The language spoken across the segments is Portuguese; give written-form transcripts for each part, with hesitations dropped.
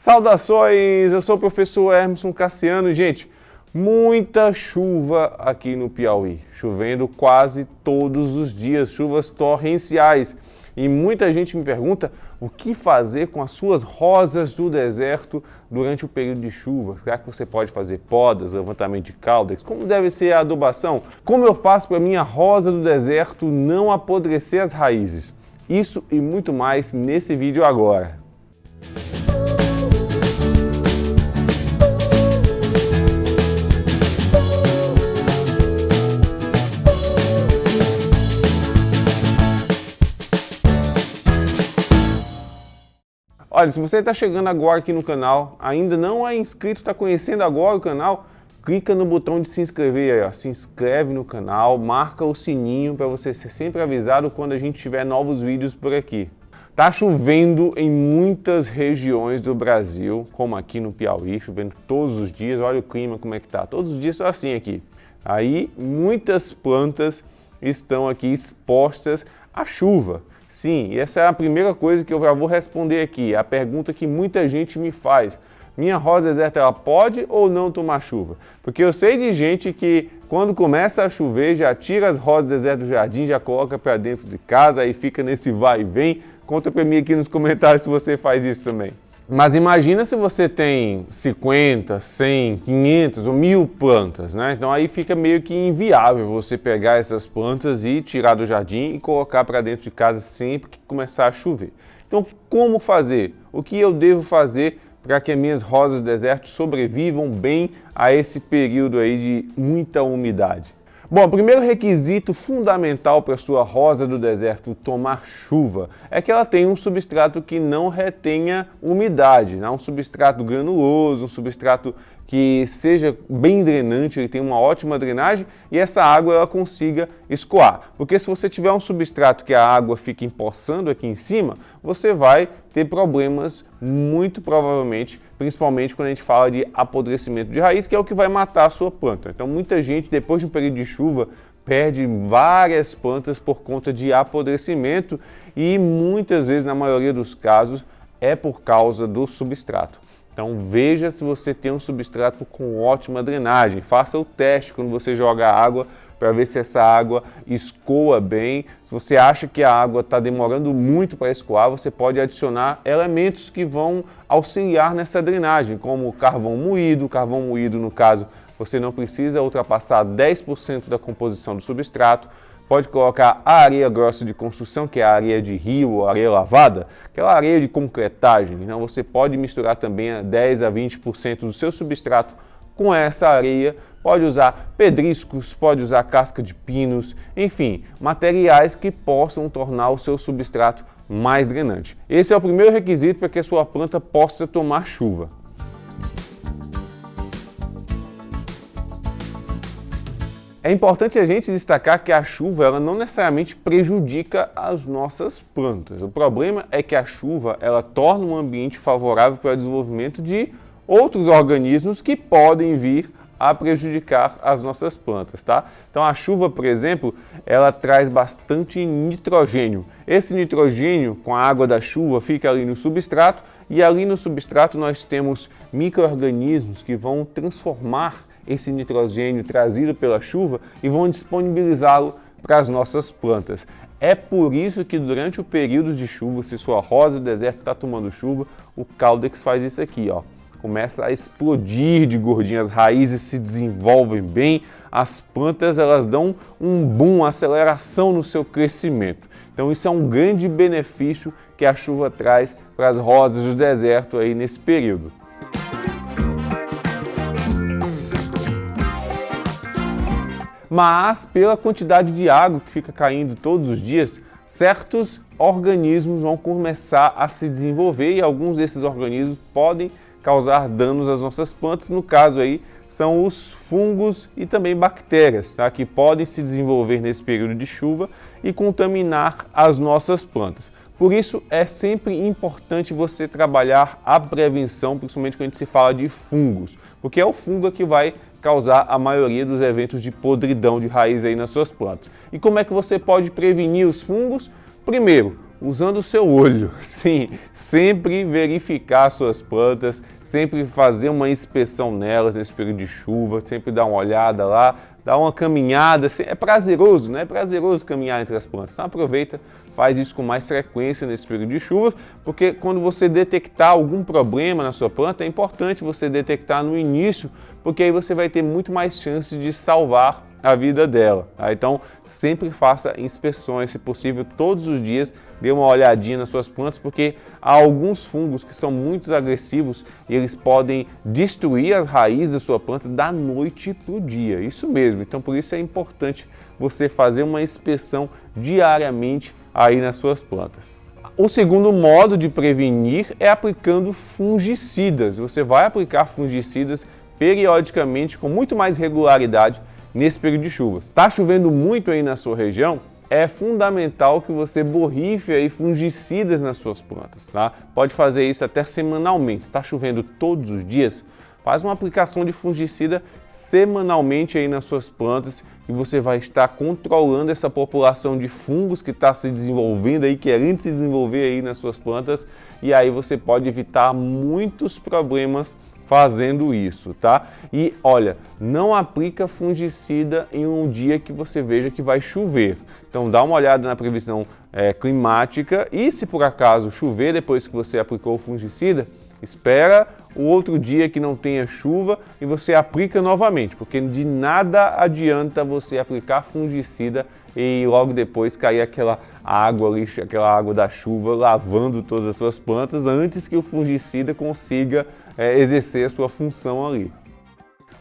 Saudações, eu sou o professor Hermeson Cassiano. Gente, muita chuva aqui no Piauí, chovendo quase todos os dias, chuvas torrenciais. E muita gente me pergunta o que fazer com as suas rosas do deserto durante o período de chuva. Será que você pode fazer podas, levantamento de caudex? Como deve ser a adubação? Como eu faço para a minha rosa do deserto não apodrecer as raízes? Isso e muito mais nesse vídeo agora. Olha, se você está chegando agora aqui no canal, ainda não é inscrito, está conhecendo agora o canal, clica no botão de se inscrever aí, ó. Se inscreve no canal, marca o sininho para você ser sempre avisado quando a gente tiver novos vídeos por aqui. Tá chovendo em muitas regiões do Brasil, como aqui no Piauí, chovendo todos os dias. Olha o clima como é que tá, todos os dias são assim aqui. Aí muitas plantas estão aqui expostas à chuva. Sim, e essa é a primeira coisa que eu já vou responder aqui, a pergunta que muita gente me faz. Minha rosa deserta, ela pode ou não tomar chuva? Porque eu sei de gente que quando começa a chover já tira as rosas deserto do jardim, já coloca para dentro de casa, aí fica nesse vai e vem. Conta para mim aqui nos comentários se você faz isso também. Mas imagina se você tem 50, 100, 500 ou 1000 plantas, né? Então aí fica meio que inviável você pegar essas plantas e tirar do jardim e colocar para dentro de casa sempre que começar a chover. Então como fazer? O que eu devo fazer para que as minhas rosas do deserto sobrevivam bem a esse período aí de muita umidade? Bom, o primeiro requisito fundamental para a sua rosa do deserto tomar chuva é que ela tenha um substrato que não retenha umidade, né? Um substrato granuloso, um substrato que seja bem drenante, ele tem uma ótima drenagem e essa água ela consiga escoar. Porque se você tiver um substrato que a água fica empoçando aqui em cima, você vai ter problemas muito provavelmente, principalmente quando a gente fala de apodrecimento de raiz, que é o que vai matar a sua planta. Então muita gente, depois de um período de chuva, perde várias plantas por conta de apodrecimento e muitas vezes, na maioria dos casos, é por causa do substrato. Então veja se você tem um substrato com ótima drenagem, faça o teste quando você joga água para ver se essa água escoa bem. Se você acha que a água está demorando muito para escoar, você pode adicionar elementos que vão auxiliar nessa drenagem, como carvão moído no caso você não precisa ultrapassar 10% da composição do substrato. Pode colocar a areia grossa de construção, que é a areia de rio ou areia lavada, aquela areia de concretagem. Então você pode misturar também 10 a 20% do seu substrato com essa areia. Pode usar pedriscos, pode usar casca de pinos, enfim, materiais que possam tornar o seu substrato mais drenante. Esse é o primeiro requisito para que a sua planta possa tomar chuva. É importante a gente destacar que a chuva ela não necessariamente prejudica as nossas plantas. O problema é que a chuva ela torna um ambiente favorável para o desenvolvimento de outros organismos que podem vir a prejudicar as nossas plantas, tá? Então a chuva, por exemplo, ela traz bastante nitrogênio. Esse nitrogênio com a água da chuva fica ali no substrato e ali no substrato nós temos micro-organismos que vão transformar esse nitrogênio trazido pela chuva e vão disponibilizá-lo para as nossas plantas. É por isso que durante o período de chuva, se sua rosa do deserto está tomando chuva, o caudex faz isso aqui, ó. Começa a explodir de gordinha, as raízes se desenvolvem bem, as plantas elas dão um boom, uma aceleração no seu crescimento. Então isso é um grande benefício que a chuva traz para as rosas do deserto aí nesse período. Mas pela quantidade de água que fica caindo todos os dias, certos organismos vão começar a se desenvolver e alguns desses organismos podem causar danos às nossas plantas. No caso aí são os fungos e também bactérias, tá? Que podem se desenvolver nesse período de chuva e contaminar as nossas plantas. Por isso é sempre importante você trabalhar a prevenção, principalmente quando a gente se fala de fungos, porque é o fungo que vai causar a maioria dos eventos de podridão de raiz aí nas suas plantas. E como é que você pode prevenir os fungos? Primeiro, usando o seu olho. Sim, sempre verificar suas plantas, sempre fazer uma inspeção nelas nesse período de chuva, sempre dar uma olhada lá, dar uma caminhada. É prazeroso, né? É prazeroso caminhar entre as plantas. Então aproveita, faz isso com mais frequência nesse período de chuva, porque quando você detectar algum problema na sua planta, é importante você detectar no início, porque aí você vai ter muito mais chances de salvar a vida dela. Tá? Então sempre faça inspeções, se possível, todos os dias, dê uma olhadinha nas suas plantas, porque há alguns fungos que são muito agressivos e eles podem destruir as raízes da sua planta da noite para o dia. Isso mesmo, então por isso é importante você fazer uma inspeção diariamente aí nas suas plantas. O segundo modo de prevenir é aplicando fungicidas. Você vai aplicar fungicidas periodicamente, com muito mais regularidade nesse período de chuvas. Está chovendo muito aí na sua região? É fundamental que você borrife aí fungicidas nas suas plantas, tá? Pode fazer isso até semanalmente. Está chovendo todos os dias? Faz uma aplicação de fungicida semanalmente aí nas suas plantas e você vai estar controlando essa população de fungos que está se desenvolvendo aí, querendo se desenvolver aí nas suas plantas, e aí você pode evitar muitos problemas fazendo isso, tá? E olha, não aplica fungicida em um dia que você veja que vai chover. Então dá uma olhada na previsão climática e se por acaso chover depois que você aplicou o fungicida, espera o outro dia que não tenha chuva e você aplica novamente, porque de nada adianta você aplicar fungicida e logo depois cair aquela água ali, aquela água da chuva lavando todas as suas plantas antes que o fungicida consiga exercer a sua função ali.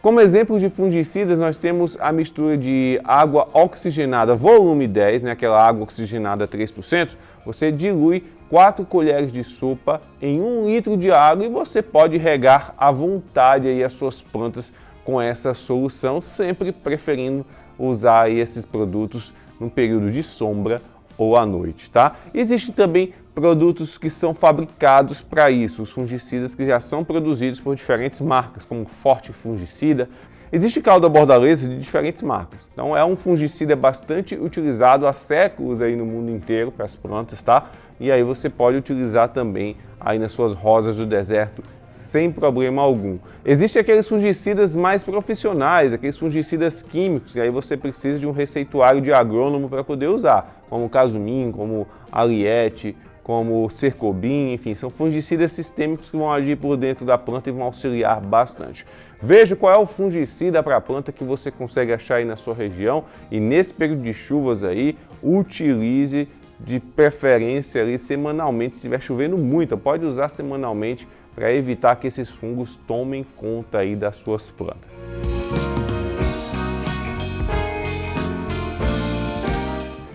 Como exemplos de fungicidas, nós temos a mistura de água oxigenada volume 10, né, aquela água oxigenada 3%, você dilui 4 colheres de sopa em 1 litro de água e você pode regar à vontade aí as suas plantas com essa solução, sempre preferindo usar aí esses produtos no período de sombra ou à noite, tá? Existem também produtos que são fabricados para isso, os fungicidas que já são produzidos por diferentes marcas, como Forte Fungicida. Existe calda bordaleza de diferentes marcas, então é um fungicida bastante utilizado há séculos aí no mundo inteiro para as plantas, tá? E aí você pode utilizar também aí nas suas rosas do deserto sem problema algum. Existem aqueles fungicidas mais profissionais, aqueles fungicidas químicos, que aí você precisa de um receituário de agrônomo para poder usar, como Casumim, como Aliette, como Cercobin, enfim, são fungicidas sistêmicos que vão agir por dentro da planta e vão auxiliar bastante. Veja qual é o fungicida para a planta que você consegue achar aí na sua região e nesse período de chuvas aí, utilize de preferência ali semanalmente, se estiver chovendo muito, pode usar semanalmente para evitar que esses fungos tomem conta aí das suas plantas.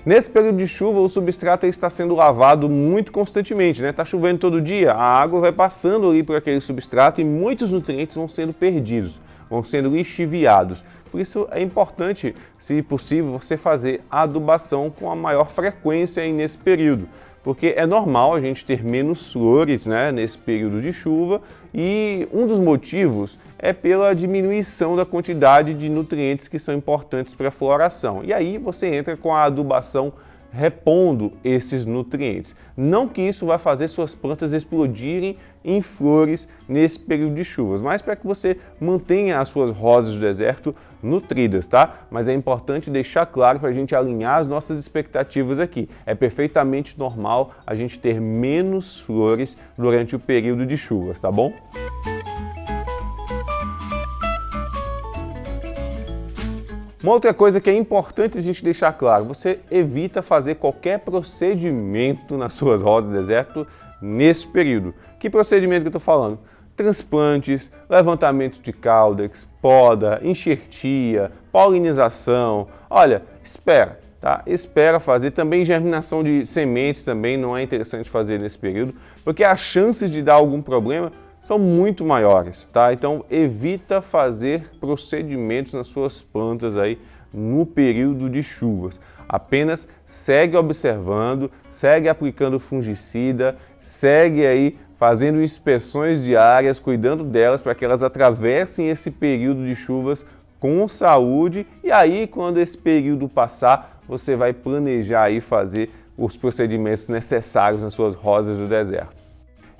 Nesse período de chuva, o substrato está sendo lavado muito constantemente, né? Está chovendo todo dia, a água vai passando ali por aquele substrato e muitos nutrientes vão sendo perdidos, vão sendo lixiviados. Por isso é importante, se possível, você fazer a adubação com a maior frequência aí nesse período, porque é normal a gente ter menos flores, né, nesse período de chuva e um dos motivos é pela diminuição da quantidade de nutrientes que são importantes para a floração. E aí você entra com a adubação repondo esses nutrientes. Não que isso vai fazer suas plantas explodirem em flores nesse período de chuvas, mas para que você mantenha as suas rosas do deserto nutridas, tá? Mas é importante deixar claro para a gente alinhar as nossas expectativas aqui. É perfeitamente normal a gente ter menos flores durante o período de chuvas, tá bom? Uma outra coisa que é importante a gente deixar claro, você evita fazer qualquer procedimento nas suas rosas do deserto nesse período. Que procedimento que eu estou falando? Transplantes, levantamento de caudex, poda, enxertia, polinização. Olha, espera, tá? Espera fazer. Também germinação de sementes também não é interessante fazer nesse período, porque as chances de dar algum problema são muito maiores, tá? Então evita fazer procedimentos nas suas plantas aí no período de chuvas. Apenas segue observando, segue aplicando fungicida, segue aí fazendo inspeções diárias, cuidando delas para que elas atravessem esse período de chuvas com saúde e aí quando esse período passar, você vai planejar aí fazer os procedimentos necessários nas suas rosas do deserto.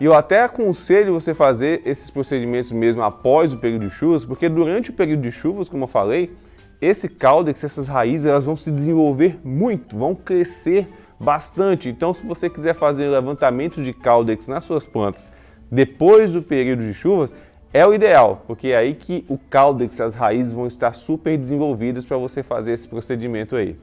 E eu até aconselho você fazer esses procedimentos mesmo após o período de chuvas, porque durante o período de chuvas, como eu falei, esse caudex, essas raízes, elas vão se desenvolver muito, vão crescer bastante. Então, se você quiser fazer levantamentos de caudex nas suas plantas depois do período de chuvas, é o ideal, porque é aí que o caudex, as raízes vão estar super desenvolvidas para você fazer esse procedimento aí.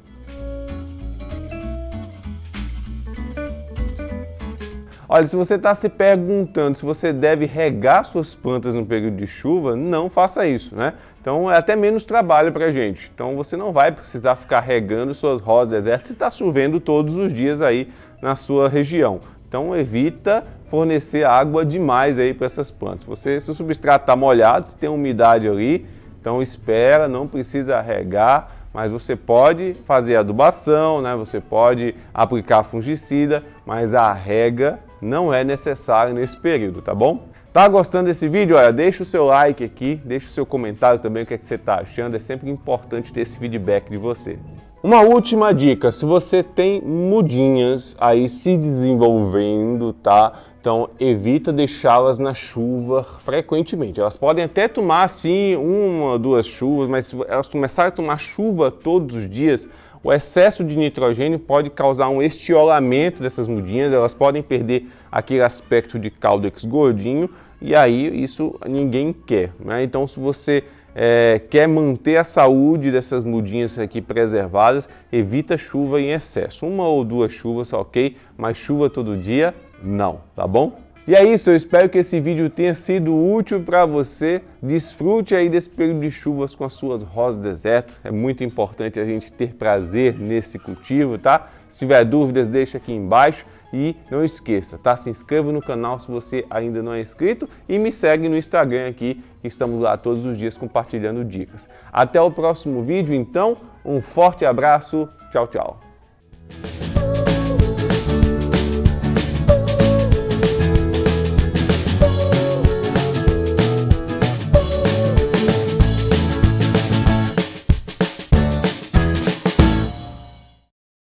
Olha, se você está se perguntando se você deve regar suas plantas no período de chuva, não faça isso, né? Então é até menos trabalho para a gente. Então você não vai precisar ficar regando suas rosas do deserto se está chovendo todos os dias aí na sua região. Então evita fornecer água demais aí para essas plantas. Se o substrato está molhado, se tem umidade ali, então espera, não precisa regar, mas você pode fazer adubação, né? Você pode aplicar fungicida, mas a rega não é necessária nesse período, tá bom? Tá gostando desse vídeo? Olha, deixa o seu like aqui, deixa o seu comentário também, o que é que você está achando, é sempre importante ter esse feedback de você. Uma última dica, se você tem mudinhas aí se desenvolvendo, tá? Então evita deixá-las na chuva frequentemente. Elas podem até tomar assim 1 ou 2 chuvas, mas se elas começarem a tomar chuva todos os dias, o excesso de nitrogênio pode causar um estiolamento dessas mudinhas, elas podem perder aquele aspecto de caudex gordinho e aí isso ninguém quer, né? Então se você quer manter a saúde dessas mudinhas aqui preservadas, evita chuva em excesso. 1 ou 2 chuvas, ok? Mas chuva todo dia, não, tá bom? E é isso, eu espero que esse vídeo tenha sido útil para você. Desfrute aí desse período de chuvas com as suas rosas do deserto. É muito importante a gente ter prazer nesse cultivo, tá? Se tiver dúvidas, deixa aqui embaixo. E não esqueça, tá? Se inscreva no canal se você ainda não é inscrito e me segue no Instagram aqui, que estamos lá todos os dias compartilhando dicas. Até o próximo vídeo, então, um forte abraço, tchau, tchau!